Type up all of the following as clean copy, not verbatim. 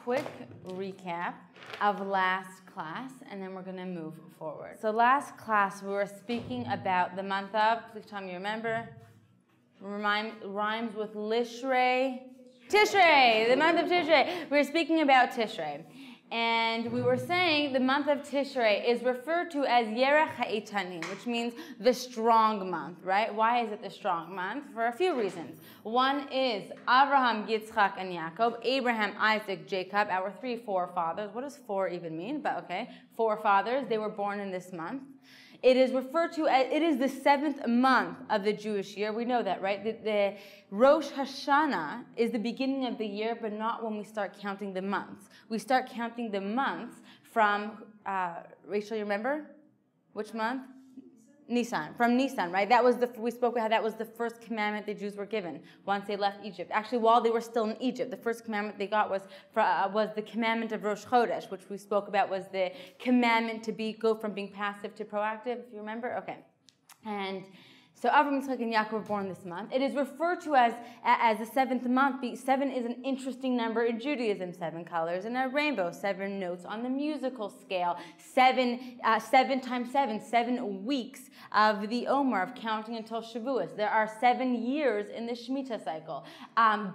quick recap of last class, and then we're going to move forward. So last class, we were speaking about the month of, please tell me you remember, rhymes with Lishrei, Tishrei, the month of Tishrei. We were speaking about Tishrei. And we were saying the month of Tishrei is referred to as Yerech HaEitanim, which means the strong month, right? Why is it the strong month? For a few reasons. One is Abraham, Yitzchak, and Yaakov, Abraham, Isaac, Jacob, our 3 forefathers. What does 4 even mean? But okay, forefathers, they were born in this month. It is referred to as, it is the 7th month of the Jewish year. We know that, right? The Rosh Hashanah is the beginning of the year, but not when we start counting the months. We start counting the months from, Rachel, you remember? Which month? Nisan, from Nisan, right? That was we spoke about how that was the first commandment the Jews were given once they left Egypt. Actually, while they were still in Egypt, the first commandment they got was the commandment of Rosh Chodesh, which we spoke about was the commandment to go from being passive to proactive, if you remember. Okay. And so Avraham, Yitzchak, and Yaakov were born this month. It is referred to as the 7th month. 7 is an interesting number in Judaism. 7 colors in a rainbow. 7 notes on the musical scale. 7 times 7. 7 weeks of the Omer, of counting until Shavuos. There are 7 years in the Shemitah cycle.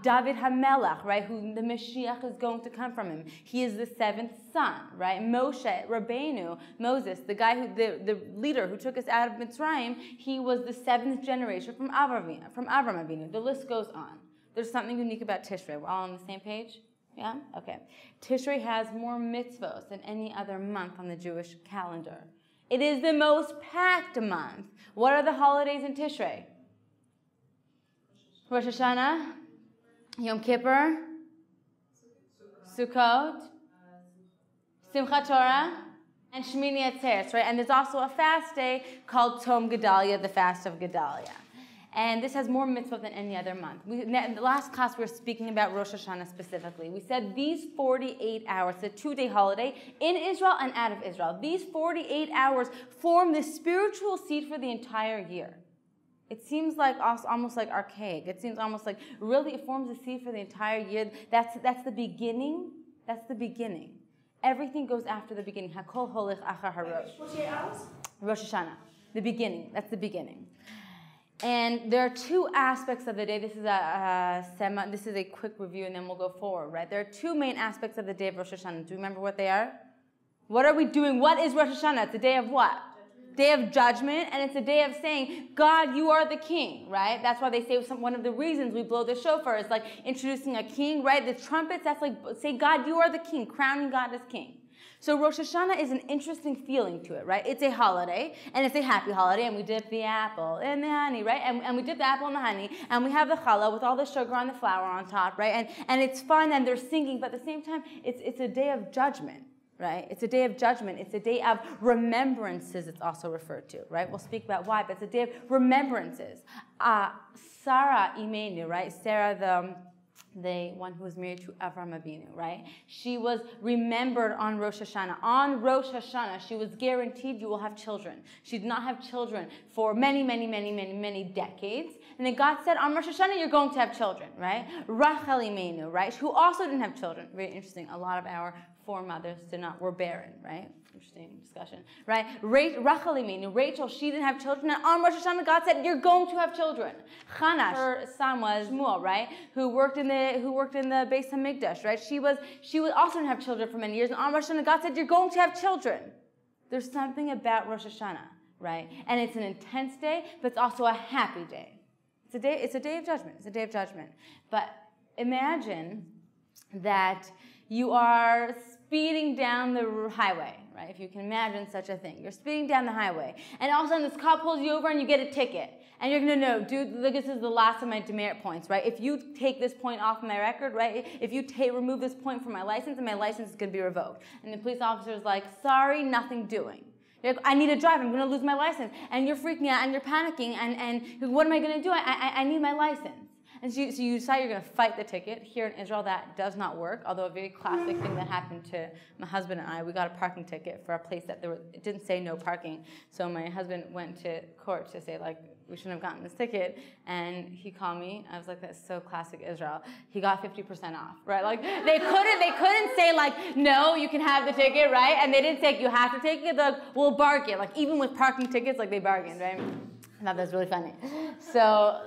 David HaMelech, right, who the Mashiach is going to come from him. He is the 7th son, right? Moshe, Rabbeinu, Moses, the guy the leader who took us out of Mitzrayim, he was the 7th generation from Avram Avinu. The list goes on. There's something unique about Tishrei. We're all on the same page? Yeah? Okay. Tishrei has more mitzvos than any other month on the Jewish calendar. It is the most packed month. What are the holidays in Tishrei? Rosh Hashanah, Yom Kippur, Sukkot, Simchat Torah, and Shmini Atzeres, right? And there's also a fast day called Tom Gedalia, the fast of Gedalia. And this has more mitzvot than any other month. In the last class, we were speaking about Rosh Hashanah specifically. We said these 48 hours, it's a 2-day holiday in Israel and out of Israel. These 48 hours form the spiritual seed for the entire year. It seems like almost like archaic. It seems almost like really it forms the seed for the entire year. That's the beginning. That's the beginning. Everything goes after the beginning. Hakol holich achar harosh. 48 hours? Rosh Hashanah. The beginning. That's the beginning. And there are 2 aspects of the day. This is a quick review, and then we'll go forward, right? There are 2 main aspects of the day of Rosh Hashanah. Do you remember what they are? What are we doing? What is Rosh Hashanah? It's a day of what? Day of judgment, and it's a day of saying, God, you are the king, right? That's why they say one of the reasons we blow the shofar is like introducing a king, right? The trumpets, that's like, say, God, you are the king, crowning God as king. So Rosh Hashanah is an interesting feeling to it, right? It's a holiday, and it's a happy holiday, and we dip the apple and the honey, right? And we dip the apple and the honey, and we have the challah with all the sugar and the flour on top, right? And it's fun, and they're singing, but at the same time, it's a day of judgment. Right? It's a day of judgment. It's a day of remembrances, it's also referred to, right? We'll speak about why, but it's a day of remembrances. Sarah Imenu, right? Sarah, the one who was married to Avraham Avinu, right? She was remembered on Rosh Hashanah. On Rosh Hashanah, she was guaranteed you will have children. She did not have children for many, many, many, many, many decades. And then God said, on Rosh Hashanah, you're going to have children, right? Rachel Imenu, right? Who also didn't have children. Very interesting. A lot of our foremothers were barren, right? Interesting discussion, right? Rachel Imenu, Rachel, she didn't have children. And on Rosh Hashanah, God said, you're going to have children. Hannah, her son was Shmuel, right? Who worked in the Beis Hamikdash, right? She also didn't have children for many years. And on Rosh Hashanah, God said, you're going to have children. There's something about Rosh Hashanah, right? And it's an intense day, but it's also a happy day. It's a day of judgment. It's a day of judgment. But imagine that you are speeding down the highway, right? If you can imagine such a thing. You're speeding down the highway, and all of a sudden this cop pulls you over and you get a ticket. And you're going to know, dude, look, this is the last of my demerit points, right? If you take this point off my record, right? If you remove this point from my license, and my license is going to be revoked. And the police officer's like, sorry, nothing doing. You're like, I need to drive, I'm going to lose my license. And you're freaking out, and you're panicking, and what am I going to do? I need my license. And so you decide you're going to fight the ticket. Here in Israel, that does not work, although a very classic thing that happened to my husband and I, we got a parking ticket for a place that it didn't say no parking. So my husband went to court to say, like, we shouldn't have gotten this ticket. And he called me. I was like, that's so classic Israel. He got 50% off, right? Like they couldn't say like, no, you can have the ticket, right? And they didn't say you have to take it. They're like, we'll bargain. Like even with parking tickets, like they bargained, right? I thought that was really funny. So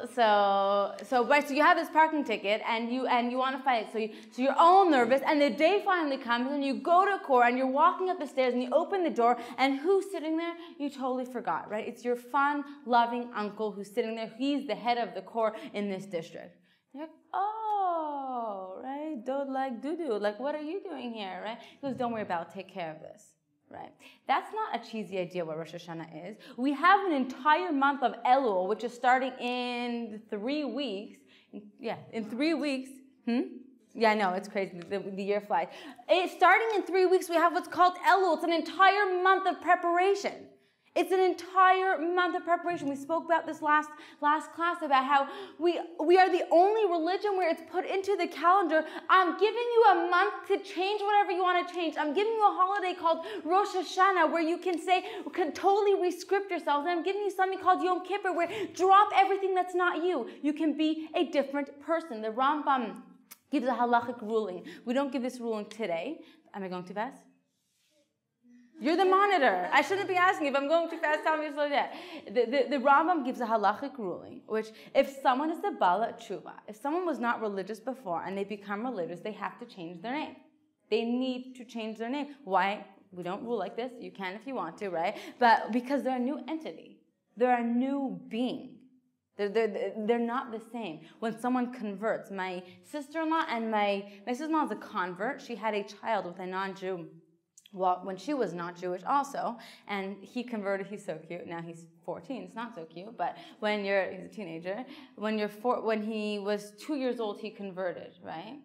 you have this parking ticket and you want to fight. So you're all nervous, and the day finally comes, and you go to court, and you're walking up the stairs, and you open the door, and who's sitting there? You totally forgot, right? It's your fun, loving uncle who's sitting there. He's the head of the court in this district. You're like, oh, right? Don't like doo-doo. Like, what are you doing here, right? He goes, don't worry about it. Take care of this. Right? That's not a cheesy idea what Rosh Hashanah is. We have an entire month of Elul, which is starting in 3 weeks. In 3 weeks. Yeah, I know, it's crazy. The year flies. Starting in 3 weeks, we have what's called Elul. It's an entire month of preparation. It's an entire month of preparation. We spoke about this last class about how we are the only religion where it's put into the calendar. I'm giving you a month to change whatever you want to change. I'm giving you a holiday called Rosh Hashanah where you can totally rescript yourselves. And I'm giving you something called Yom Kippur where drop everything that's not you. You can be a different person. The Rambam gives a halachic ruling. We don't give this ruling today. Am I going too fast? You're the monitor. I shouldn't be asking. If I'm going too fast, tell me to slow down. The Rambam gives a halachic ruling, which if someone is a bala tshuva, if someone was not religious before and they become religious, they have to change their name. They need to change their name. Why? We don't rule like this. You can if you want to, right? But because they're a new entity. They're a new being. They're not the same. When someone converts, my sister-in-law and my sister-in-law is a convert. She had a child with a non-Jew. Well, when she was not Jewish also, and he converted, he's so cute. Now he's 14, it's not so cute, but he's a teenager. When he was 2 years old, he converted, right?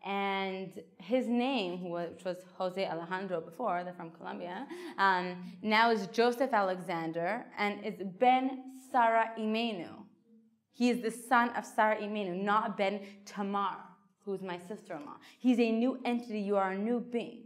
And his name, which was Jose Alejandro before, they're from Colombia, now is Joseph Alexander, and is Ben Sarah Imenu. He is the son of Sarah Imenu, not Ben Tamar, who's my sister-in-law. He's a new entity, you are a new being.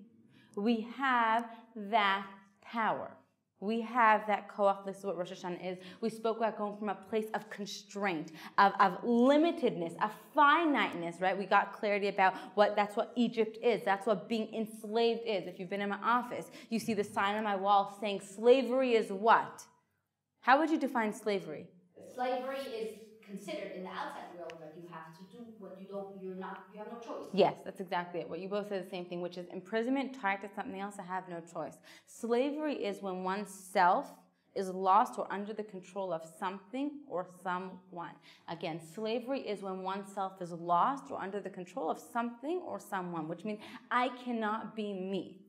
We have that power. We have that koach. This is what Rosh Hashanah is. We spoke about going from a place of constraint, of limitedness, of finiteness, right? We got clarity about that's what Egypt is. That's what being enslaved is. If you've been in my office, you see the sign on my wall saying slavery is what? How would you define slavery? Slavery is considered in the outside world, but you have to do what you have no choice. Yes, that's exactly it. What you both said the same thing, which is imprisonment tied to something else. I have no choice. Slavery is when oneself is lost or under the control of something or someone. Again, slavery is when oneself is lost or under the control of something or someone, which means I cannot be me.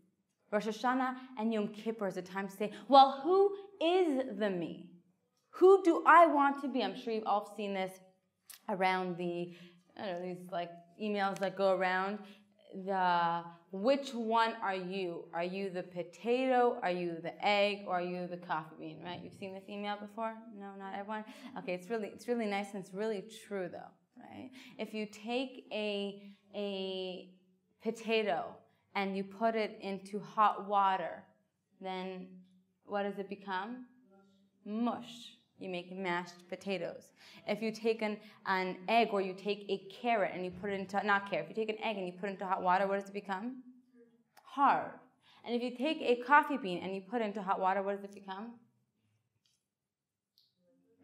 Rosh Hashanah and Yom Kippur is a time to say, well, who is the me? Who do I want to be? I'm sure you've all seen this around these like emails that go around. Which one are you? Are you the potato? Are you the egg? Or are you the coffee bean? Right? You've seen this email before? No, not everyone. Okay, it's really nice and it's really true though. Right? If you take a potato and you put it into hot water, then what does it become? Mush. You make mashed potatoes. If you take an egg or you take a carrot and you put it into, not carrot, if you take an egg and you put it into hot water, what does it become? Hard. And if you take a coffee bean and you put it into hot water, what does it become?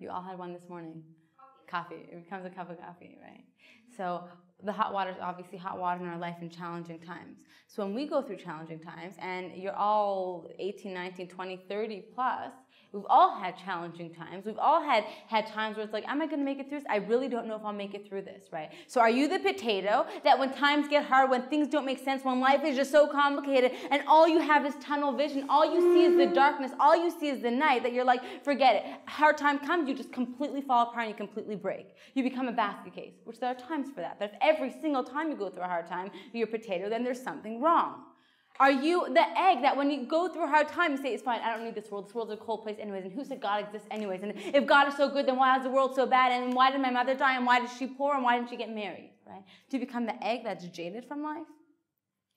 You all had one this morning. Coffee. It becomes a cup of coffee, right? So the hot water is obviously hot water in our life in challenging times. So when we go through challenging times, and you're all 18, 19, 20, 30 plus, we've all had challenging times. We've all had times where it's like, am I going to make it through this? I really don't know if I'll make it through this, right? So are you the potato that when times get hard, when things don't make sense, when life is just so complicated, and all you have is tunnel vision, all you see is the darkness, all you see is the night, that you're like, forget it. Hard time comes, you just completely fall apart and you completely break. You become a basket case, which there are times for that. But if every single time you go through a hard time, you're a potato, then there's something wrong. Are you the egg that when you go through a hard time, you say, it's fine, I don't need this world. This world's a cold place anyways. And who said God exists anyways? And if God is so good, then why is the world so bad? And why did my mother die? And why is she poor? And why didn't she get married? Right? Do you become the egg that's jaded from life?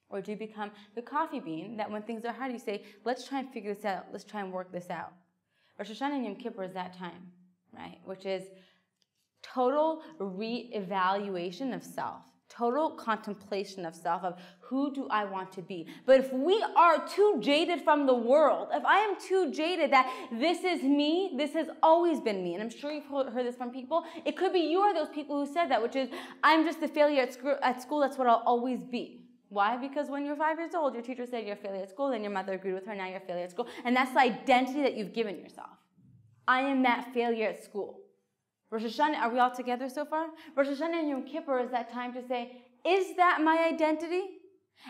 Or do you become the coffee bean that when things are hard, you say, let's try and figure this out. Let's try and work this out. Rosh Hashanah and Yom Kippur is that time. right? Which is total re-evaluation of self, total contemplation of self, of who do I want to be. But if we are too jaded from the world, if I am too jaded that this is me, this has always been me, and I'm sure you've heard this from people, it could be you are those people who said that, which is, I'm just a failure at school, that's what I'll always be. Why? Because when you're 5 years old, your teacher said you're a failure at school, then your mother agreed with her, now you're a failure at school, and that's the identity that you've given yourself. I am that failure at school. Rosh Hashanah, are we all together so far? Rosh Hashanah and Yom Kippur is that time to say, is that my identity?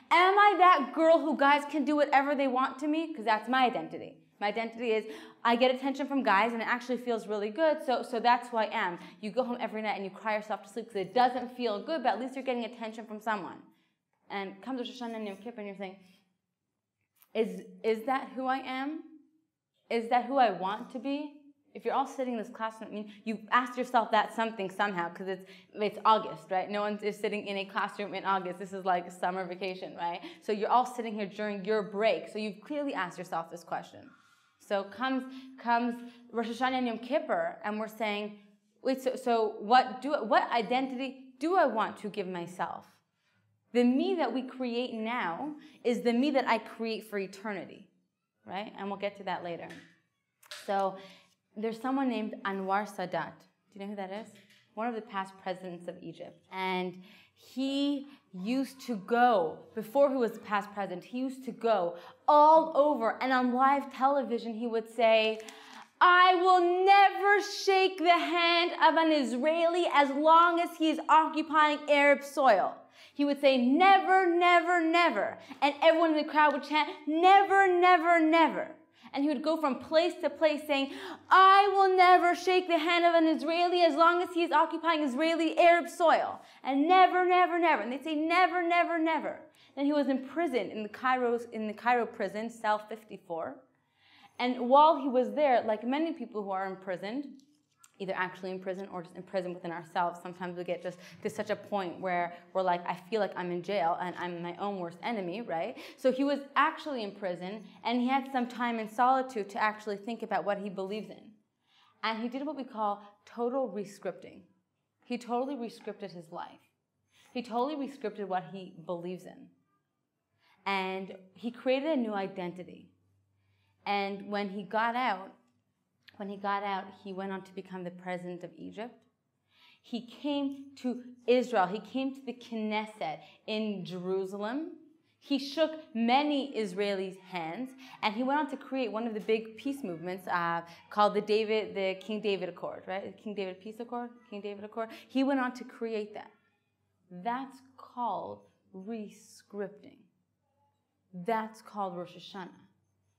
Am I that girl who guys can do whatever they want to me? Because that's my identity. My identity is I get attention from guys and it actually feels really good, so that's who I am. You go home every night and you cry yourself to sleep because it doesn't feel good, but at least you're getting attention from someone. And comes Rosh Hashanah and Yom Kippur and you're saying, is that who I am? Is that who I want to be? If you're all sitting in this classroom, I mean, you asked yourself that something somehow because it's August, right? No one is sitting in a classroom in August. This is like summer vacation, right? So you're all sitting here during your break. So you've clearly asked yourself this question. So comes Rosh Hashanah and Yom Kippur, and we're saying, wait, so what identity do I want to give myself? The me that we create now is the me that I create for eternity, right? And we'll get to that later. So there's someone named Anwar Sadat. Do you know who that is? One of the past presidents of Egypt. And he used to go, before he was the past president, he used to go all over, and on live television he would say, I will never shake the hand of an Israeli as long as he is occupying Arab soil. He would say, never, never, never. And everyone in the crowd would chant, never, never, never. And he would go from place to place saying, I will never shake the hand of an Israeli as long as he is occupying Israeli Arab soil. And never, never, never. And they'd say, never, never, never. Then he was imprisoned in the Cairo prison, cell 54. And while he was there, like many people who are imprisoned, either actually in prison or just in prison within ourselves, sometimes we get just to such a point where we're like, I feel like I'm in jail and I'm my own worst enemy, right? So he was actually in prison and he had some time in solitude to actually think about what he believes in. And he did what we call total rescripting. He totally rescripted his life. He totally rescripted what he believes in. And he created a new identity. And when he got out, he went on to become the president of Egypt. He came to Israel. He came to the Knesset in Jerusalem. He shook many Israelis' hands, and he went on to create one of the big peace movements called the King David Accord, right? The King David Peace Accord, King David Accord. He went on to create that. That's called rescripting. That's called Rosh Hashanah.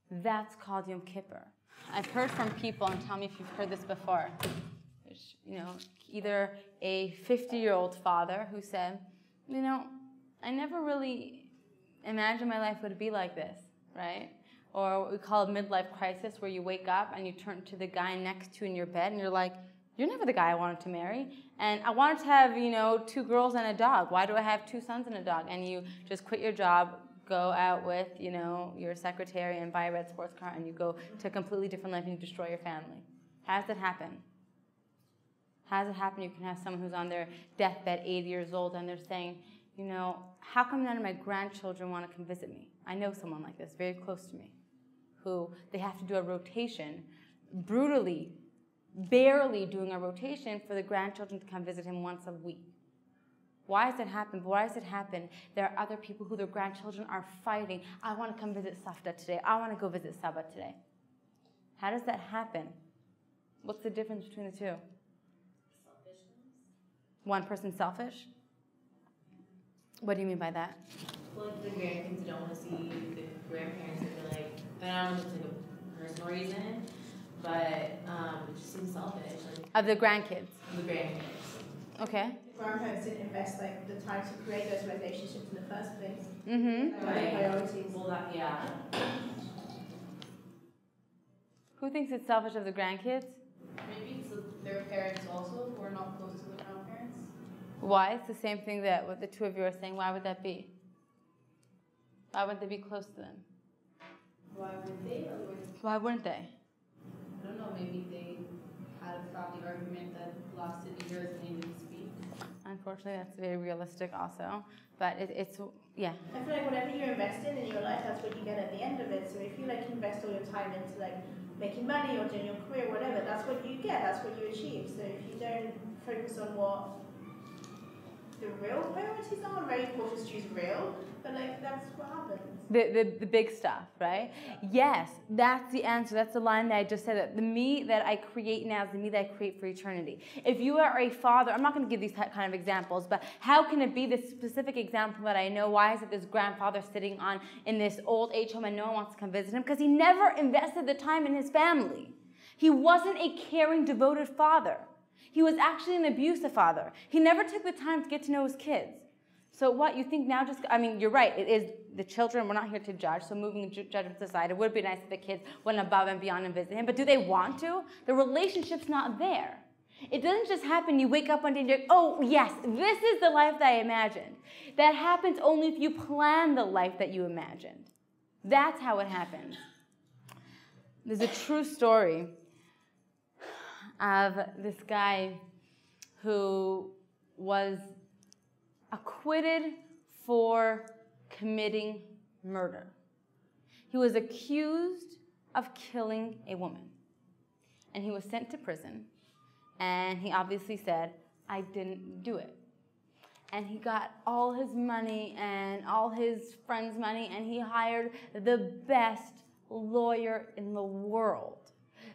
That's called Yom Kippur. I've heard from people, and tell me if you've heard this before, either a 50-year-old father who said, I never really imagined my life would be like this, right? Or what we call a midlife crisis, where you wake up and you turn to the guy next to you in your bed, and you're like, you're never the guy I wanted to marry. And I wanted to have, 2 girls and a dog. Why do I have 2 sons and a dog? And you just quit your job, go out with, your secretary and buy a red sports car, and you go to a completely different life and you destroy your family. How does that happen? How does it happen you can have someone who's on their deathbed, 80 years old, and they're saying, how come none of my grandchildren want to come visit me? I know someone like this, very close to me, who they have to do a rotation, brutally, barely doing a rotation for the grandchildren to come visit him once a week. Why does it happen? Why does it happen? There are other people who their grandchildren are fighting. I want to come visit Safta today. I want to go visit Saba today. How does that happen? What's the difference between the two? Selfishness. One person's selfish? What do you mean by that? Well, like the grandkids don't want to see the grandparents, and they're like, and I don't know if it's like a personal reason, but it just seems selfish. Like, Of the grandkids? the grandkids. Okay. Grandparents didn't invest the time to create those relationships in the first place. Mm-hmm. Right. Priorities. Well, yeah. Who thinks it's selfish of the grandkids? Maybe it's their parents also who are not close to the grandparents. Why? It's the same thing that what the two of you are saying. Why would that be? Why wouldn't they be close to them? Why would they? Otherwise, Why wouldn't they? I don't know. Maybe they had a family argument that lasted years and they didn't speak. Unfortunately, that's very realistic also. But it's yeah. I feel like whatever you invest in your life, that's what you get at the end of it. So if you like invest all your time into like making money or doing your career, whatever, that's what you get, that's what you achieve. So if you don't focus on what the real priorities are, I'm very cautious to choose real, but like that's what happens. The big stuff, right? Yes, that's the answer. That's the line that I just said. That the me that I create now is the me that I create for eternity. If you are a father, I'm not going to give these kind of examples, but how can it be this specific example that I know? Why is it this grandfather sitting in this old age home and no one wants to come visit him? Because he never invested the time in his family. He wasn't a caring, devoted father. He was actually an abusive father. He never took the time to get to know his kids. So what, you think now just, I mean, you're right, it is the children, we're not here to judge, so moving judgments aside, it would be nice if the kids went above and beyond and visit him, but do they want to? The relationship's not there. It doesn't just happen, you wake up one day and you're like, oh yes, this is the life that I imagined. That happens only if you plan the life that you imagined. That's how it happens. There's a true story of this guy who was acquitted for committing murder. He was accused of killing a woman. And he was sent to prison. And he obviously said, I didn't do it. And he got all his money and all his friends' money, and he hired the best lawyer in the world.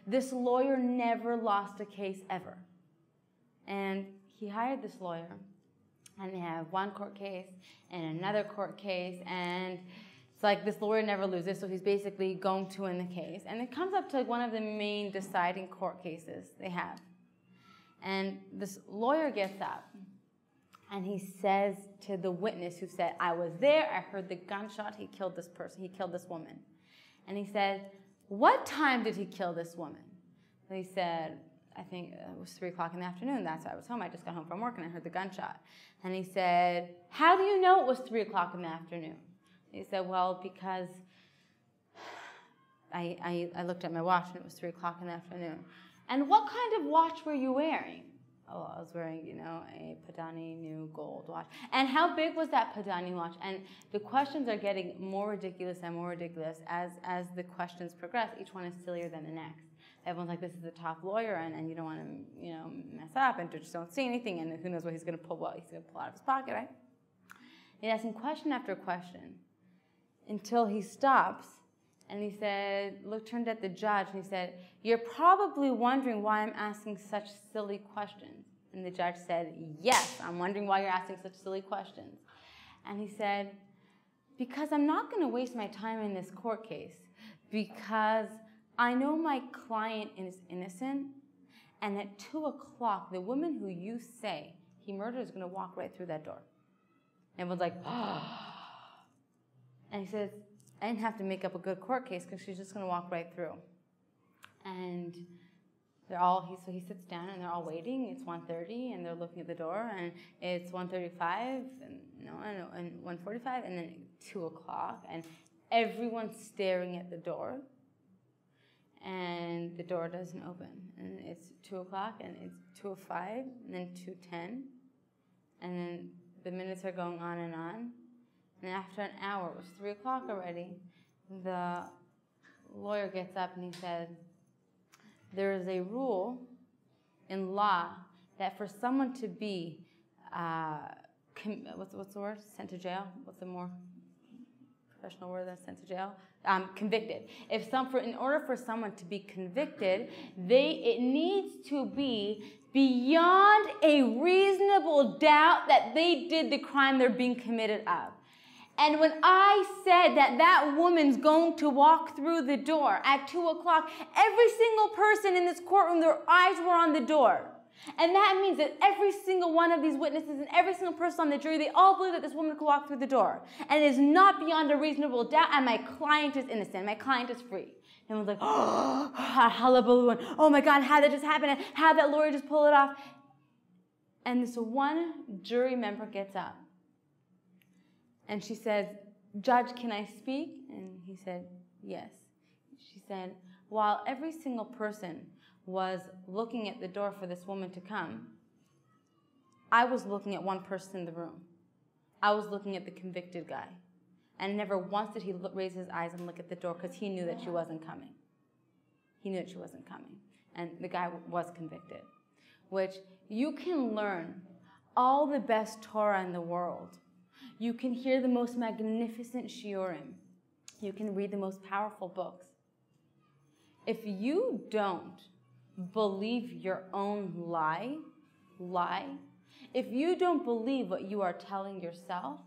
This lawyer never lost a case ever. And he hired this lawyer. And they have one court case and another court case, and it's like this lawyer never loses, so he's basically going to win the case. And it comes up to like one of the main deciding court cases they have. And this lawyer gets up, and he says to the witness who said, I was there, I heard the gunshot, he killed this person, he killed this woman. And he said, what time did he kill this woman? And he said, I think it was 3 o'clock in the afternoon. That's why I was home. I just got home from work and I heard the gunshot. And he said, how do you know it was 3 o'clock in the afternoon? He said, well, because I looked at my watch and it was 3 o'clock in the afternoon. And what kind of watch were you wearing? Oh, I was wearing, a Padani new gold watch. And how big was that Padani watch? And the questions are getting more ridiculous and more ridiculous as the questions progress. Each one is sillier than the next. Everyone's like, this is a top lawyer, and you don't want to, mess up, and just don't say anything, and who knows what he's going to pull out of his pocket, right? He asked him question after question until he stops, and he said, turned at the judge, and he said, you're probably wondering why I'm asking such silly questions. And the judge said, yes, I'm wondering why you're asking such silly questions. And he said, because I'm not going to waste my time in this court case, because I know my client is innocent, and at 2 o'clock, the woman who you say he murdered is going to walk right through that door. Everyone's like, oh. And he says, I didn't have to make up a good court case because she's just going to walk right through. And so he sits down and they're all waiting. It's 1:30 and they're looking at the door, and it's 1:35 and 1:45 and then 2 o'clock, and everyone's staring at the door. And the door doesn't open. And it's 2 o'clock, and it's 2:05, and then 2:10. And then the minutes are going on. And after an hour, it was 3 o'clock already, the lawyer gets up and he said, there is a rule in law that for someone to be, what's the word? Sent to jail? What's the more professional word than sent to jail? Convicted. In order for someone to be convicted, it needs to be beyond a reasonable doubt that they did the crime they're being committed of. And when I said that woman's going to walk through the door at 2 o'clock, every single person in this courtroom, their eyes were on the door. And that means that every single one of these witnesses and every single person on the jury, they all believe that this woman could walk through the door. And it is not beyond a reasonable doubt, and my client is innocent. My client is free. And everyone's like, oh, hullabaloo, oh my God, how did that just happen? And how did that lawyer just pull it off? And this one jury member gets up. And she says, Judge, can I speak? And he said, yes. She said, while every single person was looking at the door for this woman to come, I was looking at one person in the room. I was looking at the convicted guy. And never once did he raise his eyes and look at the door because he knew that she wasn't coming. He knew that she wasn't coming. And the guy was convicted. Which you can learn all the best Torah in the world. You can hear the most magnificent shiurim. You can read the most powerful books. If you don't believe your own lie, if you don't believe what you are telling yourself,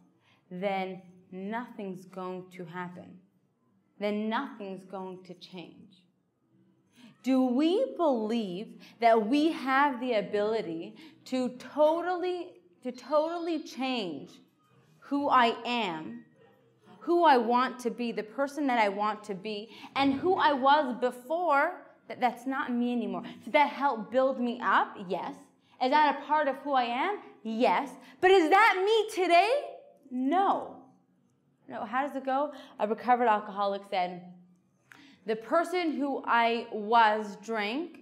then nothing's going to happen. Then nothing's going to change. Do we believe that we have the ability to totally change who I am, who I want to be, the person that I want to be, and who I was before? That's not me anymore. Did that help build me up? Yes. Is that a part of who I am? Yes. But is that me today? No. No. How does it go? A recovered alcoholic said, the person who I was drank.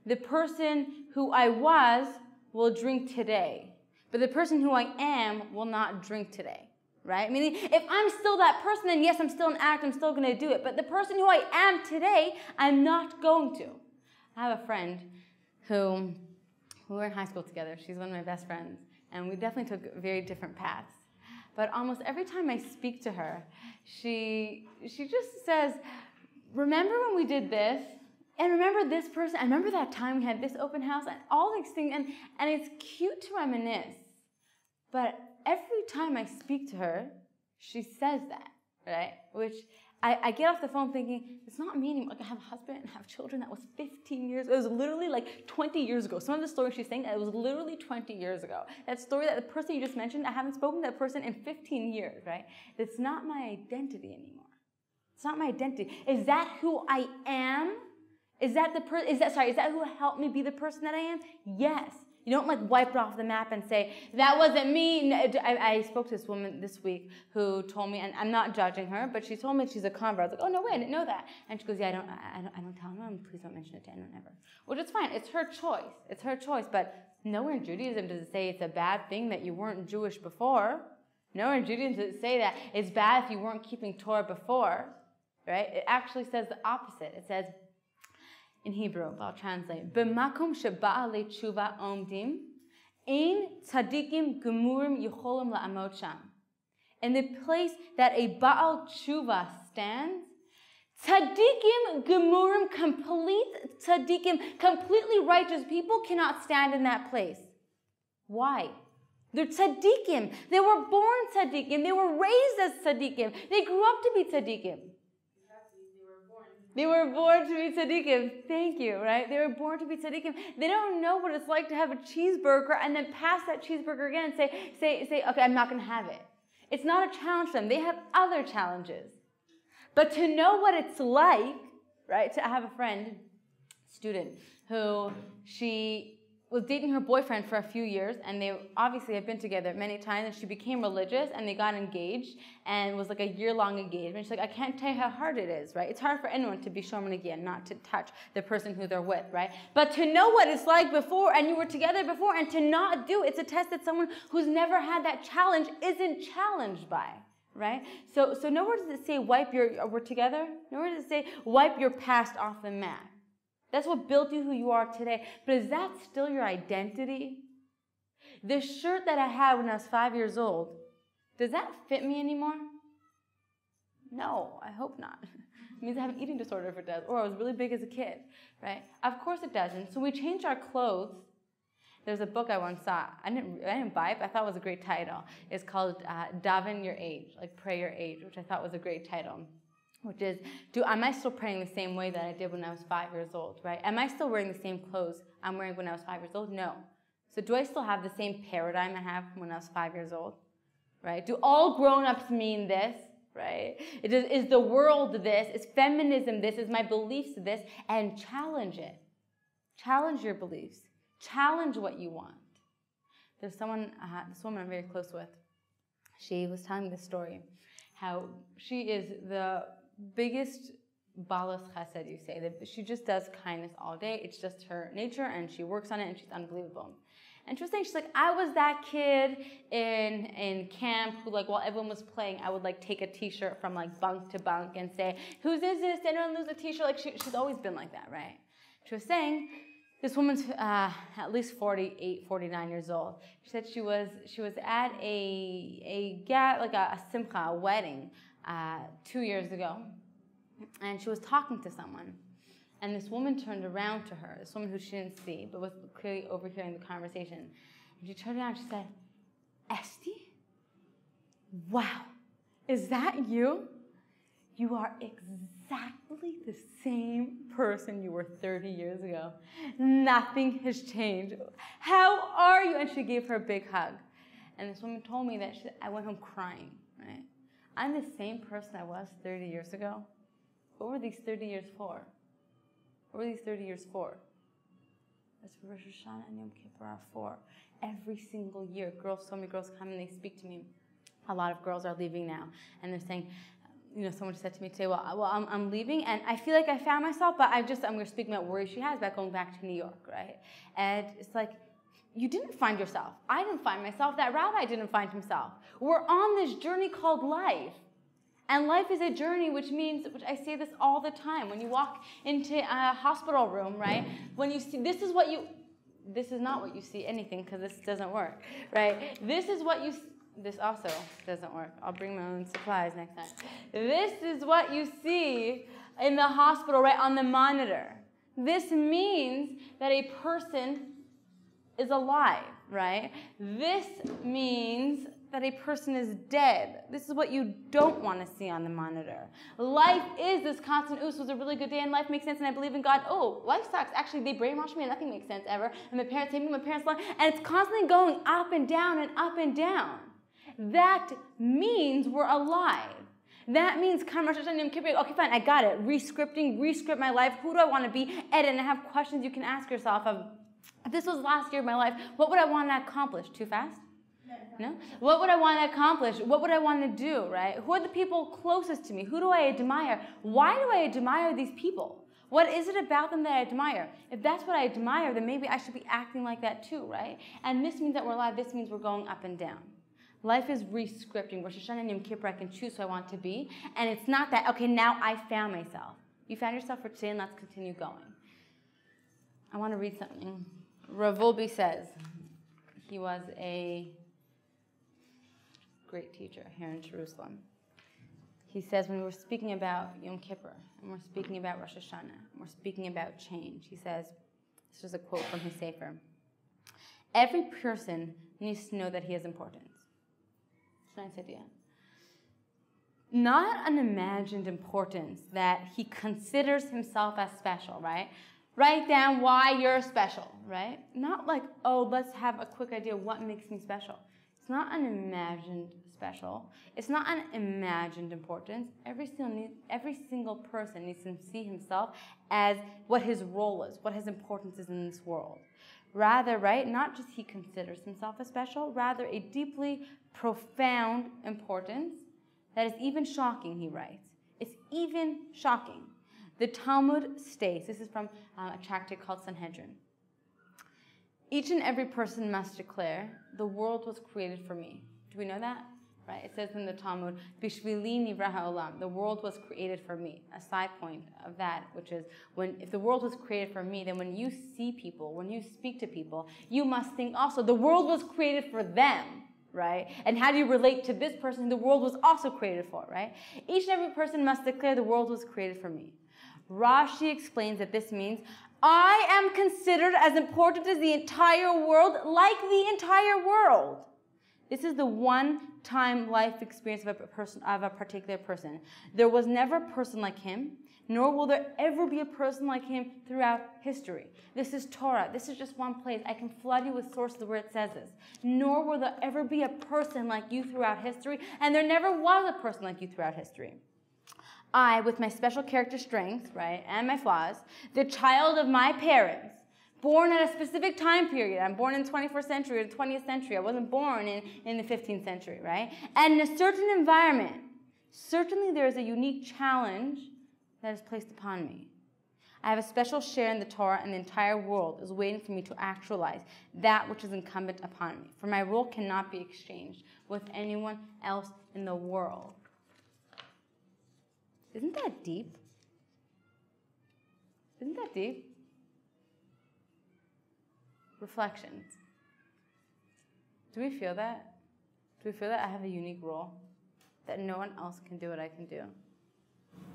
The person who I was will drink today. But the person who I am will not drink today. Right? Meaning, if I'm still that person, then yes, I'm still an addict, I'm still going to do it. But the person who I am today, I'm not going to. I have a friend who we were in high school together. She's one of my best friends. And we definitely took very different paths. But almost every time I speak to her, she just says, remember when we did this? And remember this person? I remember that time we had this open house and all these things. And it's cute to reminisce. But every time I speak to her, she says that, right? Which I get off the phone thinking, it's not me anymore. Like, I have a husband and have children. That was 15 years. It was literally like 20 years ago. Some of the stories she's saying, it was literally 20 years ago. That story, that the person you just mentioned, I haven't spoken to that person in 15 years, right? It's not my identity anymore. It's not my identity. Is that who I am? Is that who helped me be the person that I am? Yes. You don't like wipe it off the map and say, that wasn't me. I spoke to this woman this week who told me, and I'm not judging her, but she told me she's a convert. I was like, oh, no way, I didn't know that. And she goes, yeah, I don't tell anyone. Please don't mention it to anyone ever. Which is fine. It's her choice. It's her choice. But nowhere in Judaism does it say it's a bad thing that you weren't Jewish before. Nowhere in Judaism does it say that it's bad if you weren't keeping Torah before. Right? It actually says the opposite. It says, in Hebrew, I'll translate. B'makom sheba'alei tshuva omdim, ein tzadikim gemurim yicholim la'amod sham. In the place that a Baal tshuva stands, tzadikim gemurim, completely righteous people cannot stand in that place. Why? They're tzadikim. They were born tzadikim. They were raised as tzadikim. They grew up to be tzadikim. They were born to be tzaddikim. Thank you, right? They were born to be tzaddikim. They don't know what it's like to have a cheeseburger and then pass that cheeseburger again and say, okay, I'm not going to have it. It's not a challenge for them. They have other challenges. But to know what it's like, right? To have a student, who she was dating her boyfriend for a few years, and they obviously have been together many times, and she became religious, and they got engaged, and it was like a year-long engagement. She's like, I can't tell you how hard it is, right? It's hard for anyone to be shomer negiah, not to touch the person who they're with, right? But to know what it's like before, and you were together before, and to not do, it's a test that someone who's never had that challenge isn't challenged by, right? So nowhere does it say we're together. Nowhere does it say wipe your past off the map. That's what built you who you are today. But is that still your identity? The shirt that I had when I was 5 years old, does that fit me anymore? No, I hope not. It means I have an eating disorder if it does. Or I was really big as a kid, right? Of course it doesn't. So we change our clothes. There's a book I once saw. I didn't buy it, but I thought it was a great title. It's called Daven Your Age, like Pray Your Age, which I thought was a great title. Which is, am I still praying the same way that I did when I was 5 years old, right? Am I still wearing the same clothes I'm wearing when I was 5 years old? No. So do I still have the same paradigm I have when I was 5 years old, right? Do all grown-ups mean this, right? Is the world this? Is feminism this? Is my beliefs this? And challenge it. Challenge your beliefs. Challenge what you want. There's this woman I'm very close with. She was telling me this story, how she is the biggest balas chesed, you say, that she just does kindness all day. It's just her nature, and she works on it, and she's unbelievable. And she was saying, she's like, I was that kid in camp who, like, while everyone was playing, I would, like, take a T-shirt from, like, bunk to bunk and say, whose is this? Did anyone lose a T-shirt? Like, she's always been like that, right? She was saying, this woman's at least 48, 49 years old. She said she was at a simcha, a wedding, 2 years ago, and she was talking to someone. And this woman turned around to her, this woman who she didn't see, but was clearly overhearing the conversation. And she turned around and she said, Esti? Wow, is that you? You are exactly the same person you were 30 years ago. Nothing has changed. How are you? And she gave her a big hug. And this woman told me that I went home crying, right? I'm the same person I was 30 years ago. What were these 30 years for? What were these 30 years for? That's what Rosh Hashanah and Yom Kippur are for. Every single year, so many girls come and they speak to me. A lot of girls are leaving now, and they're saying, someone said to me today, I'm leaving, and I feel like I found myself, but I'm going to speak about worries she has about going back to New York, right? And it's like, you didn't find yourself. I didn't find myself. That rabbi didn't find himself. We're on this journey called life. And life is a journey, which means, which I say this all the time, when you walk into a hospital room, right? When you see, this is not what you see anything, because this doesn't work, right? This also doesn't work. I'll bring my own supplies next time. This is what you see in the hospital, right, on the monitor. This means that a person is alive, right? This means that a person is dead. This is what you don't want to see on the monitor. Life is this constant, it was a really good day and life makes sense and I believe in God. Oh, life sucks. Actually, they brainwashed me and nothing makes sense ever. And my parents hate me, my parents love me. And it's constantly going up and down and up and down. That means we're alive. That means, come Rosh Hashanah, Yom Kippur, okay, fine, I got it. Rescript my life. Who do I want to be? And I have questions you can ask yourself of, if this was the last year of my life, what would I want to accomplish? Too fast? No? What would I want to accomplish? What would I want to do, right? Who are the people closest to me? Who do I admire? Why do I admire these people? What is it about them that I admire? If that's what I admire, then maybe I should be acting like that too, right? And this means that we're alive. This means we're going up and down. Life is rescripting. Rosh Hashanah and Yom Kippur, I can choose who I want to be. And it's not that, okay, now I found myself. You found yourself for today, and let's continue going. I want to read something. Rav Wolbe says, he was a great teacher here in Jerusalem. He says, when we're speaking about Yom Kippur, and we're speaking about Rosh Hashanah, and we're speaking about change, he says, this is a quote from his Sefer, every person needs to know that he has importance. It's a nice idea. Not an imagined importance that he considers himself as special, right? Write down why you're special, right? Not like, oh, let's have a quick idea what makes me special. It's not an imagined special. It's not an imagined importance. Every single person needs to see himself as what his role is, what his importance is in this world. Rather, right, not just he considers himself as special, rather a deeply profound importance that is even shocking, he writes. It's even shocking. The Talmud states, this is from a tractate called Sanhedrin, each and every person must declare, the world was created for me. Do we know that? Right? It says in the Talmud, Bishvili nivra ha'olam, the world was created for me. A side point of that, which is, if the world was created for me, then when you see people, when you speak to people, you must think also, the world was created for them, right? And how do you relate to this person the world was also created for, right? Each and every person must declare the world was created for me. Rashi explains that this means, I am considered as important as the entire world, like the entire world. This is the one-time life experience of a particular person. There was never a person like him, nor will there ever be a person like him throughout history. This is Torah. This is just one place. I can flood you with sources where it says this. Nor will there ever be a person like you throughout history, and there never was a person like you throughout history. I, with my special character strengths, right, and my flaws, the child of my parents, born at a specific time period. I'm born in the 21st century or the 20th century. I wasn't born in the 15th century, right? And in a certain environment, certainly there is a unique challenge that is placed upon me. I have a special share in the Torah, and the entire world is waiting for me to actualize that which is incumbent upon me. For my role cannot be exchanged with anyone else in the world. Isn't that deep? Isn't that deep? Reflections. Do we feel that? Do we feel that I have a unique role? That no one else can do what I can do?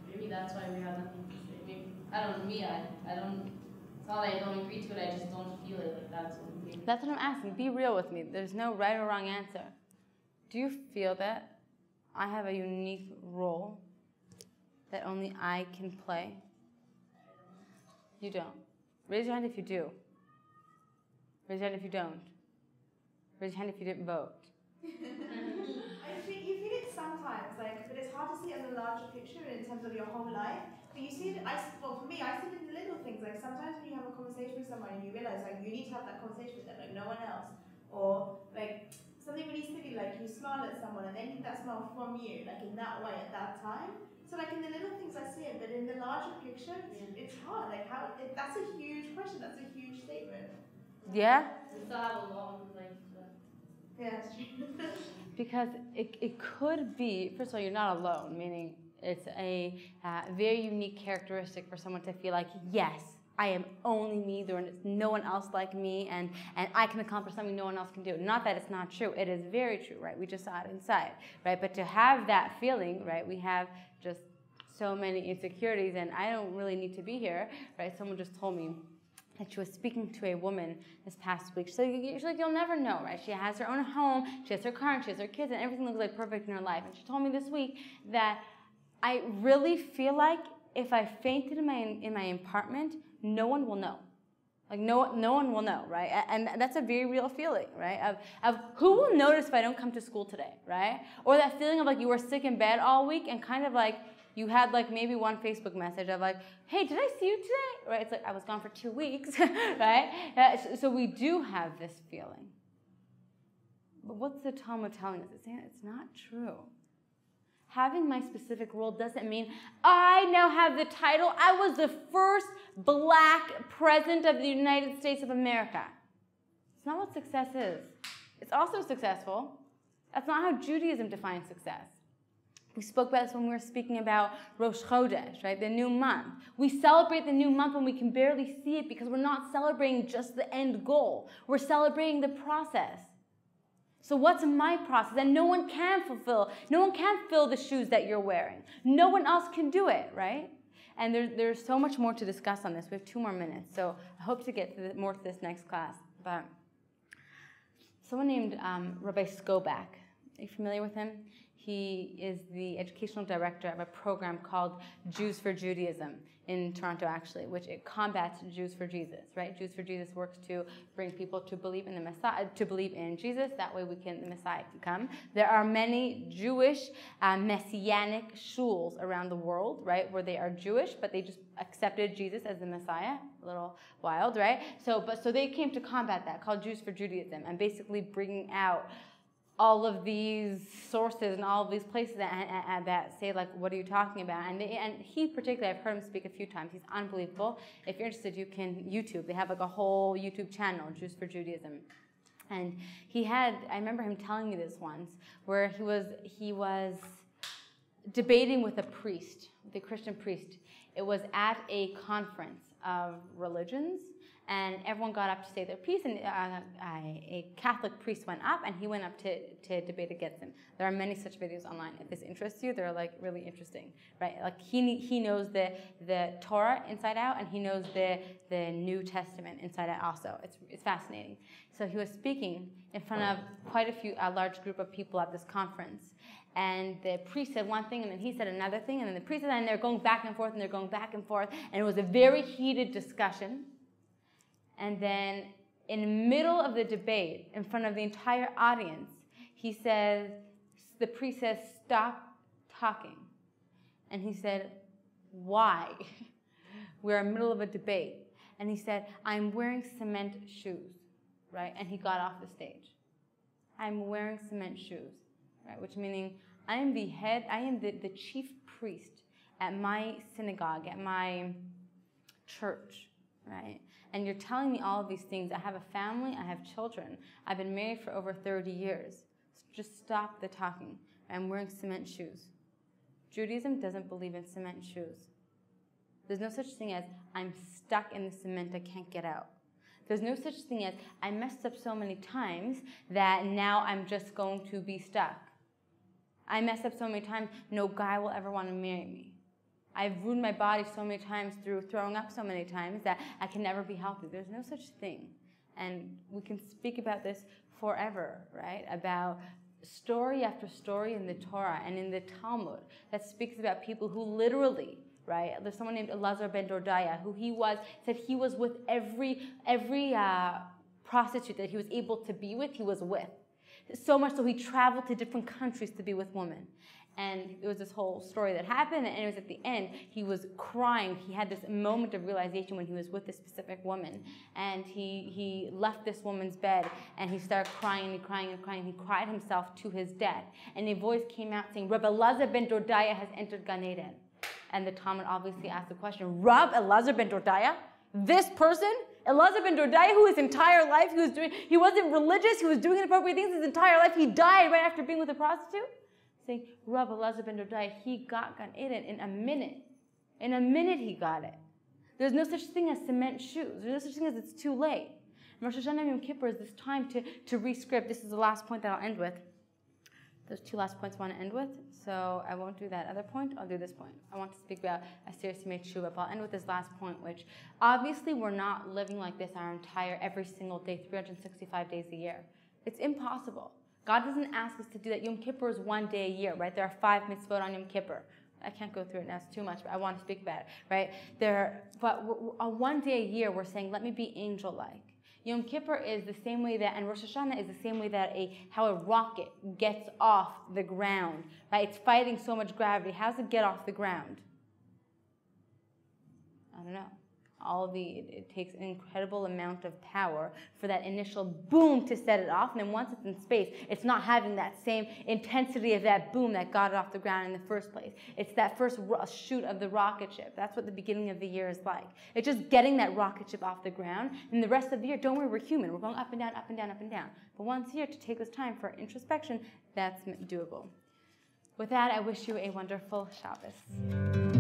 Maybe that's why we have nothing to say. Maybe, I don't know, me, I don't, it's not that I don't agree to it, I just don't feel it, like that's what maybe. That's what I'm asking. Be real with me. There's no right or wrong answer. Do you feel that I have a unique role that only I can play? You don't. Raise your hand if you do. Raise your hand if you don't. Raise your hand if you didn't vote. You feel it sometimes, like, but it's hard to see it in the larger picture in terms of your whole life. But you see it, for me, I see it in the little things. Like sometimes when you have a conversation with someone and you realize like you need to have that conversation with them, like no one else. Or like something really silly, like you smile at someone and they need that smile from you, like in that way at that time. So like in the little things I see it, but in the larger picture, it's hard. Like that's a huge question. That's a huge statement. Yeah? We still have a long, like, Yeah, that's true. Because it could be, first of all, you're not alone, meaning it's a very unique characteristic for someone to feel like, yes, I am only me, there is no one else like me, and I can accomplish something no one else can do. Not that it's not true, it is very true, right? We just saw it inside, right? But to have that feeling, right, we have just so many insecurities, and I don't really need to be here, right? Someone just told me that she was speaking to a woman this past week. So she's like, you'll never know, right? She has her own home, she has her car, and she has her kids, and everything looks like perfect in her life. And she told me this week that I really feel like if I fainted in my apartment, no one will know. Like no one will know, right? And that's a very real feeling, right? Of who will notice if I don't come to school today, right? Or that feeling of like you were sick in bed all week and kind of like you had like maybe one Facebook message of like, hey, did I see you today? Right? It's like I was gone for 2 weeks, right? So we do have this feeling. But what's the Talmud telling us? It's saying it's not true. Having my specific role doesn't mean I now have the title. I was the first black president of the United States of America. It's not what success is. It's also successful. That's not how Judaism defines success. We spoke about this when we were speaking about Rosh Chodesh, right? The new month. We celebrate the new month when we can barely see it because we're not celebrating just the end goal. We're celebrating the process. So what's my process? And no one can fill the shoes that you're wearing. No one else can do it, right? And there's so much more to discuss on this. We have 2 more minutes, so I hope to get to more to this next class. But someone named Rabbi Skobach, are you familiar with him? He is the educational director of a program called Jews for Judaism in Toronto, actually, which it combats Jews for Jesus, right? Jews for Jesus works to bring people to believe in the Messiah, to believe in Jesus. That way the Messiah can come. There are many Jewish messianic shuls around the world, right, where they are Jewish, but they just accepted Jesus as the Messiah. A little wild, right? So they came to combat that, called Jews for Judaism, and basically bringing out all of these sources and all of these places that say, like, what are you talking about? And he particularly, I've heard him speak a few times. He's unbelievable. If you're interested, you can YouTube. They have like a whole YouTube channel, Jews for Judaism. And I remember him telling me this once, where he was debating with a priest, the Christian priest. It was at a conference of religions, and everyone got up to say their piece, and a Catholic priest went up, and he went up to debate against him. There are many such videos online. If this interests you, they're like really interesting, right? Like he knows the Torah inside out, and he knows the New Testament inside out also. It's fascinating. So he was speaking in front of quite a large group of people at this conference, and the priest said one thing, and then he said another thing, and then the priest said, and they're going back and forth, and they're going back and forth, and it was a very heated discussion. And then in the middle of the debate, in front of the entire audience, the priest says, stop talking. And he said, why? We're in the middle of a debate. And he said, I'm wearing cement shoes, right? And he got off the stage. I'm wearing cement shoes, right? Which meaning I am the chief priest at my synagogue, at my church, right? And you're telling me all of these things. I have a family, I have children. I've been married for over 30 years. So just stop the talking. I'm wearing cement shoes. Judaism doesn't believe in cement shoes. There's no such thing as I'm stuck in the cement, I can't get out. There's no such thing as I messed up so many times that now I'm just going to be stuck. I messed up so many times, no guy will ever want to marry me. I've ruined my body so many times through throwing up so many times that I can never be healthy. There's no such thing. And we can speak about this forever, right? About story after story in the Torah and in the Talmud that speaks about people who literally, right? There's someone named Elazar ben Dordaya who said he was with every prostitute that he was able to be with, he was with. So much so he traveled to different countries to be with women. And it was this whole story that happened, and it was at the end, he was crying. He had this moment of realization when he was with this specific woman. And he left this woman's bed, and he started crying and crying and crying. He cried himself to his death. And a voice came out saying, Rabbi Elazar ben Dordaya has entered Gan Eden. And the Talmud obviously asked the question, Rab Elazar ben Dordaya? This person? Elazar ben Dordaya, who his entire life he wasn't religious, he was doing inappropriate things his entire life. He died right after being with a prostitute. Saying, Rabbi Elazar ben Dordaya, he got Gan Eden in a minute. In a minute he got it. There's no such thing as cement shoes. There's no such thing as it's too late. Rosh Hashanah and Yom Kippur is this time to rescript. This is the last point that I'll end with. Those two last points I want to end with, so I won't do that other point, I'll do this point. I want to speak about a serious made tshuva, but I'll end with this last point, which obviously we're not living like this every single day, 365 days a year. It's impossible. God doesn't ask us to do that. Yom Kippur is 1 day a year, right? There are 5 mitzvot on Yom Kippur. I can't go through it now, it's too much, but I want to speak about it, right? But on 1 day a year, we're saying, let me be angel-like. Yom Kippur is the same way that, and Rosh Hashanah is the same way that how a rocket gets off the ground, right? It's fighting so much gravity. How does it get off the ground? I don't know. It takes an incredible amount of power for that initial boom to set it off, and then once it's in space, it's not having that same intensity of that boom that got it off the ground in the first place. It's that first shoot of the rocket ship. That's what the beginning of the year is like. It's just getting that rocket ship off the ground, and the rest of the year, don't worry, we're human. We're going up and down, up and down, up and down. But once a year, to take this time for introspection, that's doable. With that, I wish you a wonderful Shabbos.